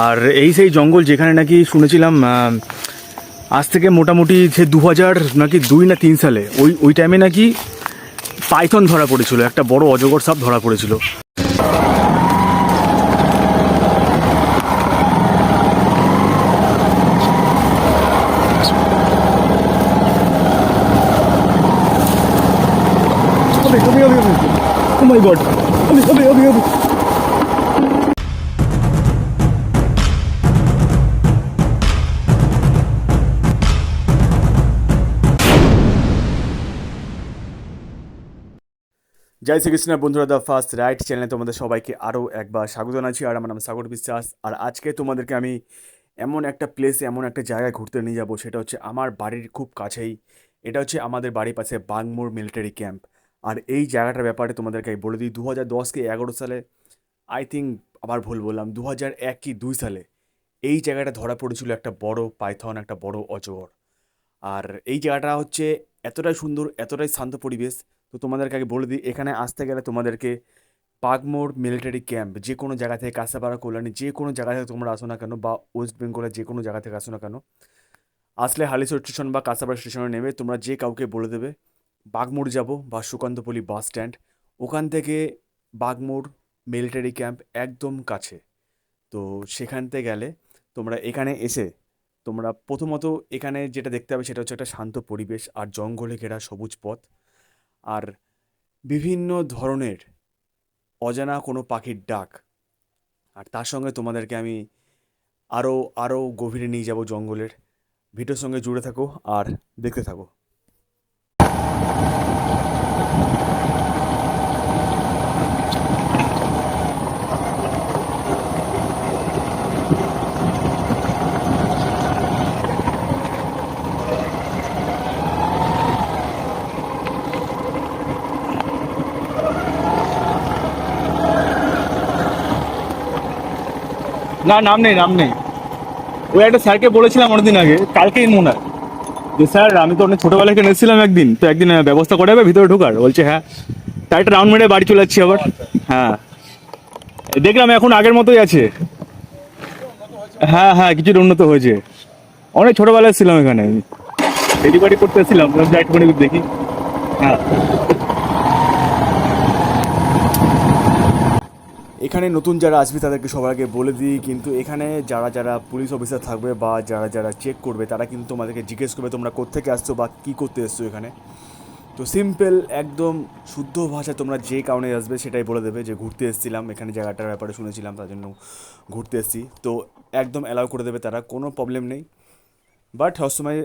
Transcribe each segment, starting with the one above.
আর এই সেই জঙ্গল যেখানে নাকি শুনেছিলাম আজ থেকে মোটামুটি সে 2000 নাকি 2 না 3 সালে ওই টাইমে নাকি পাইথন ধরা পড়েছিল, একটা বড় অজগর সাপ ধরা পড়েছিল। Oh my God! Abhi. জয় শ্রীকৃষ্ণ বন্ধুরা, দ্য ফার্স্ট রাইট চ্যানেলে তোমাদের সবাইকে আরও একবার স্বাগত জানাচ্ছি। আর আমার নাম সাগর বিশ্বাস। আর আজকে তোমাদেরকে আমি এমন একটা প্লেসে, এমন একটা জায়গায় ঘুরতে নিয়ে যাব, সেটা হচ্ছে আমার বাড়ির খুব কাছেই। এটা হচ্ছে আমাদের বাড়ির পাশে বাগমোড় মিলিটারি ক্যাম্প। আর এই জায়গাটার ব্যাপারে তোমাদেরকে আমি বলে দিই, 2010 কি 11 সালে, আই থিঙ্ক আবার ভুল বললাম, 2001 কি 2 সালে এই জায়গাটা ধরা পড়েছিল একটা বড় পাইথন, একটা বড় অজগর। আর এই জায়গাটা হচ্ছে এতটাই সুন্দর, এতটাই শান্ত পরিবেশ। তো তোমাদেরকে আগে বলে দিই, এখানে আসতে গেলে তোমাদেরকে বাগমোড় মিলিটারি ক্যাম্প, যে কোনো জায়গা থেকে, কাঁসাপাড়া, কল্যাণী, যে কোনো জায়গা থেকে তোমরা আসো না কেন, বা ওয়েস্ট বেঙ্গলের যে কোনো জায়গা থেকে আসো না কেন, আসলে হালিশহর স্টেশন বা কাঁসাপাড়া স্টেশনে নেমে তোমরা যে কাউকে বলে দেবে বাগমোড় যাব বা সুকান্তপল্লী বাস স্ট্যান্ড, ওখান থেকে বাগমোড় মিলিটারি ক্যাম্প একদম কাছে। তো সেখান থেকে গেলে তোমরা এখানে এসে তোমরা প্রথমত এখানে যেটা দেখতে পাবে সেটা হচ্ছে একটা শান্ত পরিবেশ আর জঙ্গলে ঘেরা সবুজ পথ, আর বিভিন্ন ধরনের অজানা কোনো পাখির ডাক। আর তার সঙ্গে তোমাদেরকে আমি আরও আরও গভীরে নিয়ে যাব জঙ্গলের। ভিডিওর সঙ্গে জুড়ে থাকো আর দেখতে থাকো। না, নাম নেই। ওই একটা স্যারকে বলেছিলাম অনেকদিন আগে, কালকেই মনে হয়, যে স্যার আমি তো অনেক ছোটোবেলায় এখানে এসেছিলাম একদিন, তো একদিন ব্যবস্থা করে যাবে ভিতরে ঢোকার। বলছে হ্যাঁ। তাই একটা রাউন্ড মেরে বাড়ি চলে যাচ্ছি আবার। হ্যাঁ, দেখলাম এখন আগের মতোই আছে। হ্যাঁ, কিছুটা উন্নত হয়েছে। অনেক ছোটোবেলায় ছিলাম এখানে, ডেলিভারি করতে এসেছিলাম, একটুখানি দেখি। হ্যাঁ, এখানে নতুন যারা আসবে তাদেরকে সবার আগে বলে দিই, কিন্তু এখানে যারা যারা পুলিশ অফিসার থাকবে বা যারা যারা চেক করবে, তারা কিন্তু তোমাদেরকে জিজ্ঞেস করবে তোমরা কোত্থেকে আসছো বা কী করতে এসছো এখানে। তো সিম্পল, একদম শুদ্ধ ভাষায় তোমরা যে কারণে আসবে সেটাই বলে দেবে, যে ঘুরতে এসেছিলাম, এখানে জায়গাটার ব্যাপারে শুনেছিলাম, তার জন্য ঘুরতে এসেছি। তো একদম অ্যালাউ করে দেবে তারা, কোনো প্রবলেম নেই। বাট সবসময়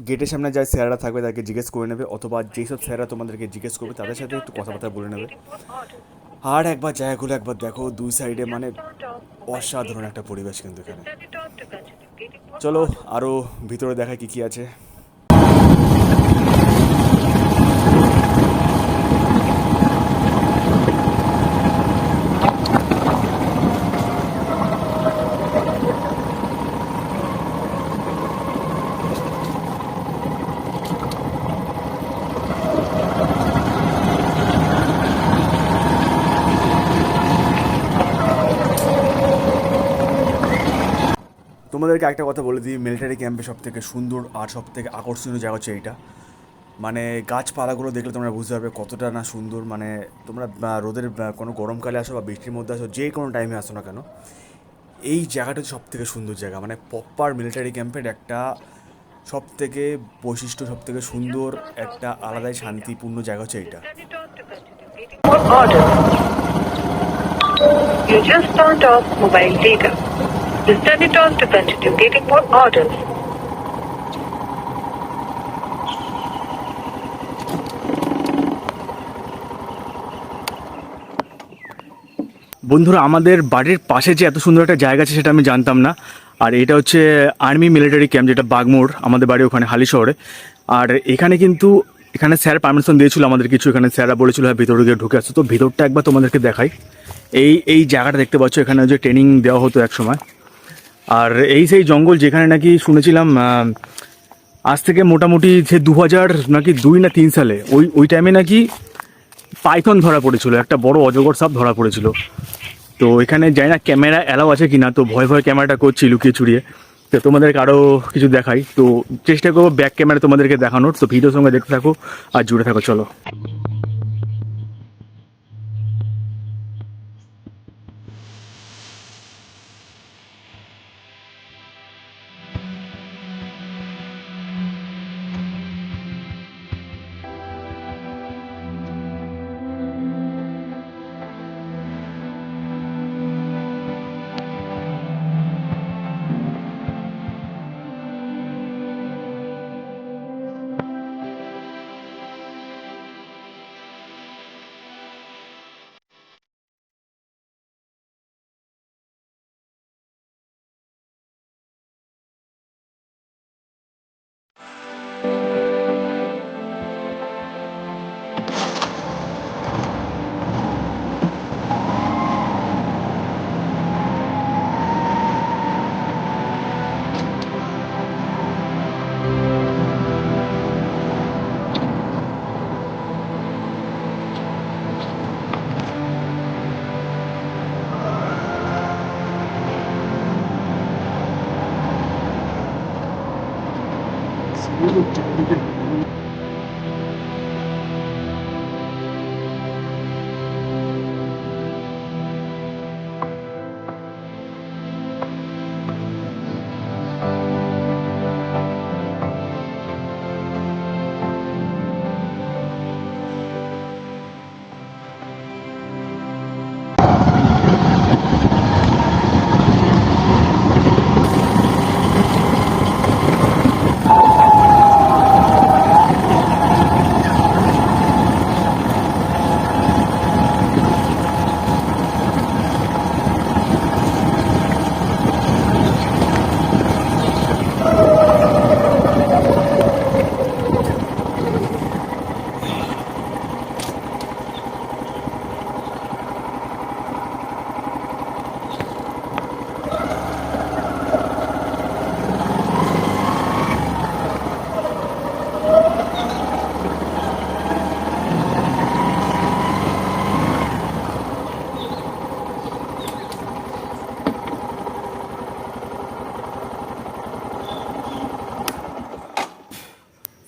গেটের সামনে যাই স্যাররা থাকবে তাদেরকে জিজ্ঞেস করে নেবে, অথবা যেসব স্যাররা তোমাদেরকে জিজ্ঞেস করবে তাদের সাথে একটু কথাবার্তা বলে নেবে। আর একবার জায়গাগুলো একবার দেখো, দুই সাইডে মানে অসাধারণ একটা পরিবেশ কিন্তু এখানে। চলো আরও ভিতরে দেখা কি কি আছে। তোমাদেরকে একটা কথা বলে দিই, মিলিটারি ক্যাম্পে সব থেকে সুন্দর আর সব থেকে আকর্ষণীয় জায়গা হচ্ছে এইটা। মানে গাছপালাগুলো দেখলে তোমরা বুঝতে পারবে কতটা না সুন্দর। মানে তোমরা রোদের কোনো গরমকালে আসো বা বৃষ্টির মধ্যে আসো, যে কোনো টাইমে আসো না কেন, এই জায়গাটা হচ্ছে সব থেকে সুন্দর জায়গা। মানে প্রপার মিলিটারি ক্যাম্পের একটা সব থেকে বৈশিষ্ট্য, সব থেকে সুন্দর একটা আলাদাই শান্তিপূর্ণ জায়গা হচ্ছে এইটা। You just turned off mobile data. Just turn it on to continue getting more orders. বন্ধুরা, আমাদের বাড়ির পাশে যে এত সুন্দর একটা জায়গা আছে সেটা আমি জানতাম না। আর এটা হচ্ছে আর্মি মিলিটারি ক্যাম্প, যেটা বাগমোড়, আমাদের বাড়ি ওখানে হালি শহরে। আর এখানে কিন্তু এখানে স্যার পারমিশন দিয়েছিল আমাদের কিছু, এখানে স্যাররা বলেছিল হ্যাঁ ভিতরে গিয়ে ঢুকে আসতো। তো ভিতরটা একবার তোমাদেরকে দেখাই। এই জায়গাটা দেখতে পাচ্ছ, এখানে যে ট্রেনিং দেওয়া হতো এক সময়। আর এই সেই জঙ্গল যেখানে নাকি শুনেছিলাম আজ থেকে মোটামুটি সে 2000 নাকি 2 না 3 সালে ওই টাইমে নাকি পাইথন ধরা পড়েছিল, একটা বড় অজগর সাপ ধরা পড়েছিল। তো এখানে জানি না ক্যামেরা অ্যালাউ আছে কি না, তো ভয় ভয় ক্যামেরাটা করছি লুকিয়ে চুরিয়ে। তো তোমাদেরকে আরও কিছু দেখাই, তো চেষ্টা করবো ব্যাক ক্যামেরা তোমাদেরকে দেখানোর। তো ভিডিওর সঙ্গে দেখতে থাকো আর জুড়ে থাকো, চলো।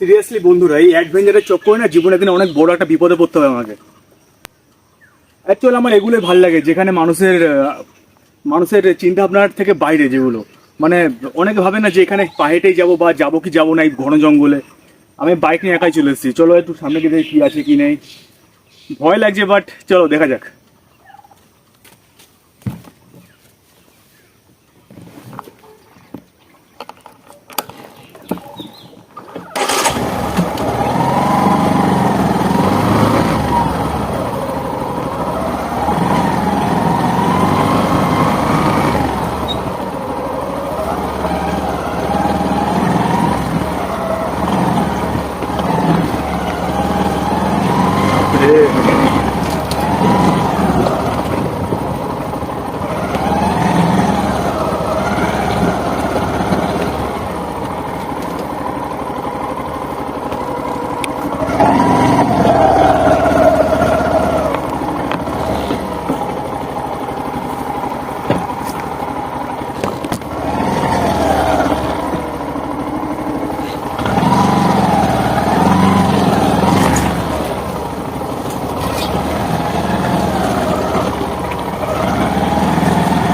সিরিয়াসলি বন্ধুরা, এই অ্যাডভেঞ্চারের চক্করে না জীবনে দিনে অনেক বড় একটা বিপদে পড়তে হবে আমাকে। অ্যাকচুয়ালি আমার এগুলোই ভাল লাগে, যেখানে মানুষের চিন্তা ভাবনার থেকে বাইরে, যেগুলো মানে অনেকে ভাবে না যে এখানে পাহেটেই যাবো বা যাবো কি যাবো না এই ঘন জঙ্গলে। আমি বাইক নিয়ে একাই চলে এসেছি, চলো একটু সামনে গিয়ে দেখি কি আছে কি নেই। ভয় লাগছে বাট চলো দেখা যাক।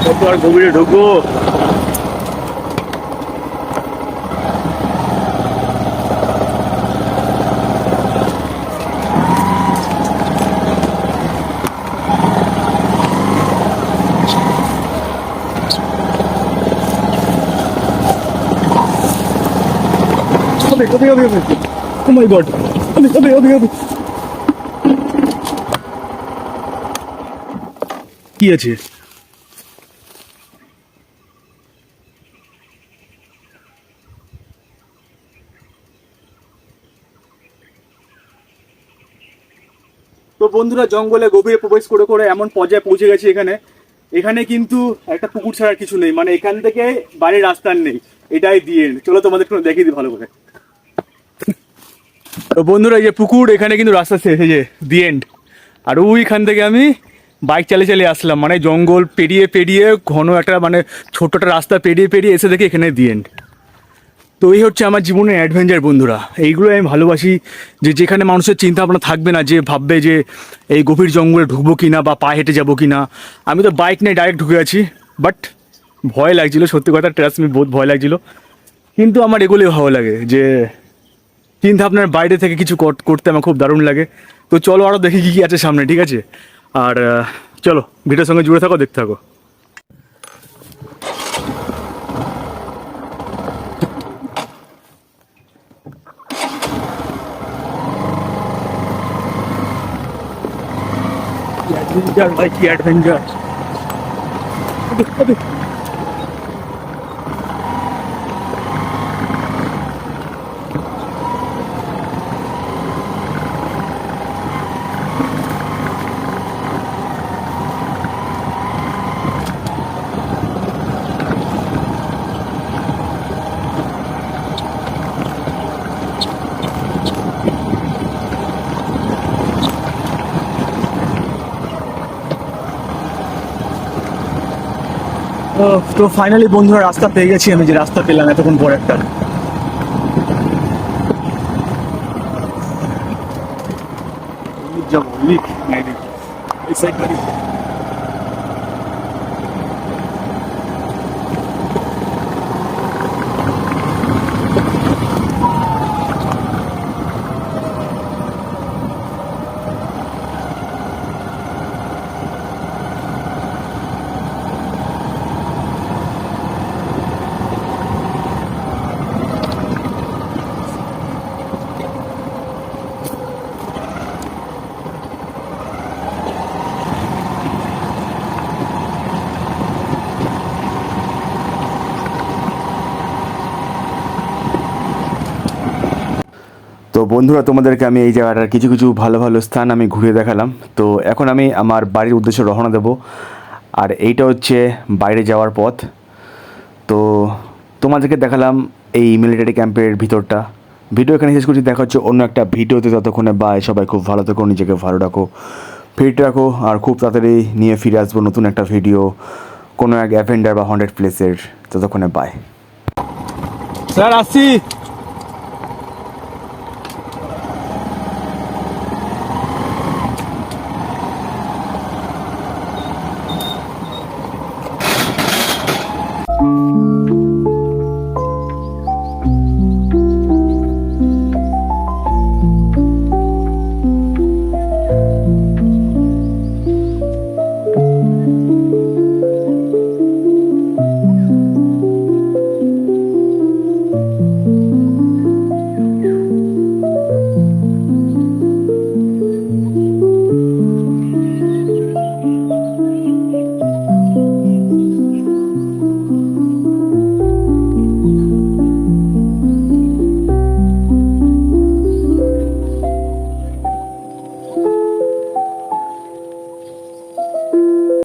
কত আর গভীরে ঢুকবো। হবে। Oh my God! হবে। কি আছে? তো বন্ধুরা, জঙ্গলে গভীরে প্রবেশ করে করে এমন পর্যায়ে পৌঁছে গেছে এখানে। এখানে কিন্তু একটা পুকুর ছাড়া কিছু নেই, মানে এখান থেকে বাড়ির রাস্তা আর নেই, এটাই দিয়ে চলো তোমাদের একটু দেখিয়ে দিই ভালো করে। তো বন্ধুরা, এই যে পুকুর, এখানে কিন্তু রাস্তা শেষ, এই যে দি এন্ড। আর ওইখান থেকে আমি বাইক চালিয়ে চালিয়ে আসলাম, মানে জঙ্গল পেরিয়ে পেরিয়ে ঘন একটা মানে ছোট্ট একটা রাস্তা পেরিয়ে পেরিয়ে এসে দেখি এখানে দি এন্ড। তো এই হচ্ছে আমার জীবনের অ্যাডভেঞ্চার বন্ধুরা, এইগুলো আমি ভালোবাসি, যে যেখানে মানুষের চিন্তা ভাবনা থাকবে না, যে ভাববে যে এই গভীর জঙ্গলে ঢুকবো কি না বা পায়ে হেঁটে যাবো কি না। আমি তো বাইক নিয়ে ডাইরেক্ট ঢুকে আছি, বাট ভয় লাগছিল, সত্যি কথা ট্রাস্ট মি, বহুত ভয় লাগছিল। কিন্তু আমার এগুলোই ভালো লাগে, যে চিন্তা ভাবনার বাইরে থেকে কিছু করতে আমার খুব দারুণ লাগে। তো চলো আরও দেখি কী কী আছে সামনে, ঠিক আছে? আর চলো ভিডিওর সঙ্গে জুড়ে থাকো, দেখতে থাকো। অ্যাডভেঞ্চার ভাই, কি অ্যাডভেঞ্চার! তো ফাইনালি বন্ধুরা রাস্তা পেয়ে গেছি আমি, যে রাস্তা পেলাম এতক্ষণ পর একটা। যাবো এই সাইড। তো বন্ধুরা তোমাদেরকে আমি এই জায়গাটার কিছু কিছু ভালো ভালো স্থান আমি ঘুরে দেখালাম। তো এখন আমি আমার বাড়ির উদ্দেশ্যে রওনা দেব, আর এইটা হচ্ছে বাইরে যাওয়ার পথ। তো তোমাদেরকে দেখালাম এই মিলিটারি ক্যাম্পের ভিতরটা। ভিডিও এখানে শেষ করছি, দেখা হচ্ছে অন্য একটা ভিডিওতে। ততক্ষণে বাই, সবাই খুব ভালো থেকো, নিজেকে ভালো রাখো, ফিট রাখো, আর খুব তাড়াতাড়ি নিয়ে ফিরে আসবো নতুন একটা ভিডিও কোনো এক অ্যাভেঞ্জার বা 100 প্লেসের। ততক্ষণে বাই। স্যার আসছি।